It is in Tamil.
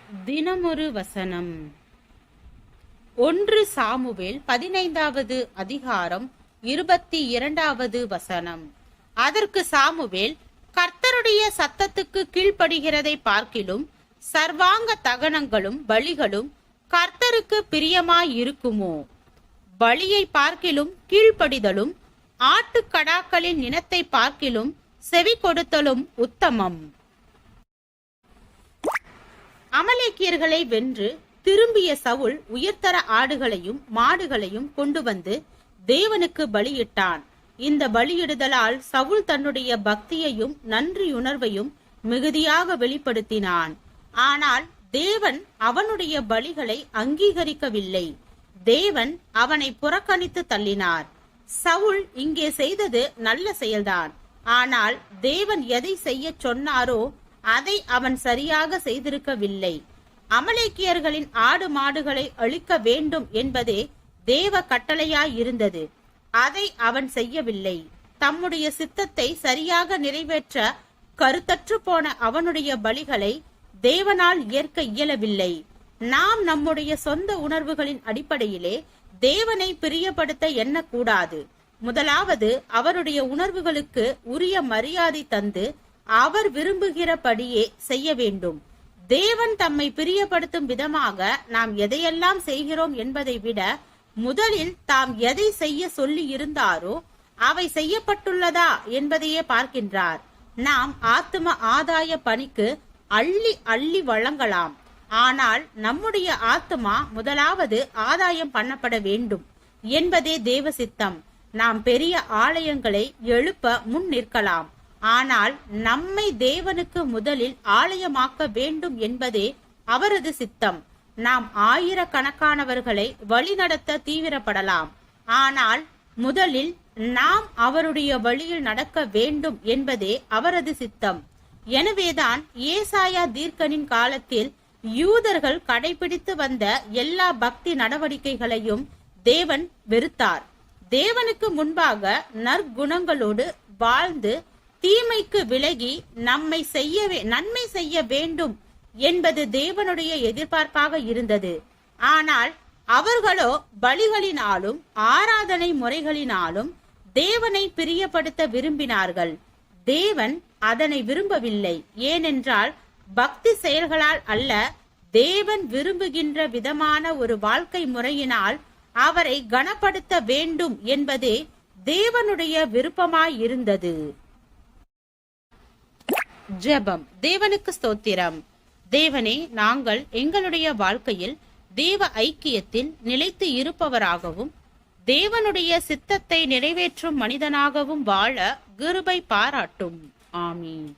தினமொரு வசனம். 1 சாமுவேல் 15வது அதிகாரம் 22வது வசனம். அதற்கு சாமுவேல், கர்த்தருடைய சத்தத்துக்கு கீழ்ப்படுகிறதை பார்க்கிலும் சர்வாங்க தகனங்களும் பலிகளும் கர்த்தருக்கு பிரியமாயிருக்குமோ? பலியை பார்க்கிலும் கீழ்ப்படிதலும் ஆட்டுக்கடாக்களின் நினத்தை பார்க்கிலும் செவி கொடுத்தலும் உத்தமம். அமலேக்கியர்களை வென்று திரும்பிய சவுல் உயர்தர ஆடுகளையும் மாடுகளையும் கொண்டு வந்து தேவனுக்கு பலியிட்டான். இந்த பலியிடுதலால் சவுல் தன்னுடைய பக்தியையும் நன்றியுணர்வையும் மிகுதியாக வெளிப்படுத்தினான். ஆனால் தேவன் அவனுடைய பலிகளை அங்கீகரிக்கவில்லை. தேவன் அவனை புறக்கணித்து தள்ளினார். சவுல் இங்கே செய்தது நல்ல செயல்தான். ஆனால் தேவன் எதை செய்ய சொன்னாரோ அதை அவன் சரியாக செய்திருக்கவில்லை. அமலேக்கியர்களின் ஆடு மாடுகளை அழிக்க வேண்டும் என்பதே தேவ கட்டளையாயிருந்தது. அதை அவன் செய்யவில்லை. தம்முடைய சித்தத்தை சரியாக நிறைவேற்ற கருத்தற்று போன அவனுடைய பலிகளை தேவனால் ஏற்க இயலவில்லை. நாம் நம்முடைய சொந்த உணர்வுகளின் அடிப்படையிலே தேவனை பிரியப்படுத்த எண்ணக்கூடாது. முதலாவது அவருடைய உணர்வுகளுக்கு உரிய மரியாதை தந்து அவர் விரும்புகிறபடியே செய்ய வேண்டும். தேவன் தம்மை பிரியப்படுத்தும் விதமாக நாம் எதையெல்லாம் செய்கிறோம் என்பதை விட முதலில் தாம் எதை செய்ய சொல்லி இருந்தாரோ அவை செய்யப்பட்டுள்ளதா என்பதையே பார்க்கின்றார். நாம் ஆத்தும ஆதாய பணிக்கு அள்ளி அள்ளி வழங்கலாம். ஆனால் நம்முடைய ஆத்மா முதலாவது ஆதாயம் பண்ணப்பட வேண்டும் என்பதே தேவ சித்தம். நாம் பெரிய ஆலயங்களை எழுப்ப முன் நிற்கலாம். ஆனால் நம்மை தேவனுக்கு முதலில் ஆலயமாக்க வேண்டும் என்பதே அவரது சித்தம். நாம் ஆயிரக்கணக்கானவர்களை வழிநடத்த தீவிரப்படலாம். ஆனால் முதலில் நாம் அவருடைய வழியில் நடக்க வேண்டும் என்பதே அவரது சித்தம். எனவேதான் ஏசாயா தீர்க்கனின் காலத்தில் யூதர்கள் கடைபிடித்து வந்த எல்லா பக்தி நடவடிக்கைகளையும் தேவன் வெறுத்தார். தேவனுக்கு முன்பாக நற்குணங்களோடு வாழ்ந்து தீமைக்கு விலகி நன்மை செய்ய வேண்டும் என்பது தேவனுடைய எதிர்பார்ப்பாக இருந்தது. ஆனால் அவர்களோ பலிகளினாலும் ஆராதனை முறைகளினாலும் தேவனை பிரியப்படுத்த விரும்பினார்கள். தேவன் அதனை விரும்பவில்லை. ஏனென்றால் பக்தி செயல்களால் அல்ல, தேவன் விரும்புகின்ற விதமான ஒரு வாழ்க்கை முறையினால் அவரை கனப்படுத்த வேண்டும் என்பதே தேவனுடைய விருப்பமாயிருந்தது. ஜெபம். தேவனுக்கு ஸ்தோத்திரம். தேவனே, நாங்கள் எங்களுடைய வாழ்க்கையில் தேவ ஐக்கியத்தில் நிலைத்து இருப்பவராகவும் தேவனுடைய சித்தத்தை நிறைவேற்றும் மனிதனாகவும் வாழ கிருபை பாராட்டும். ஆமீன்.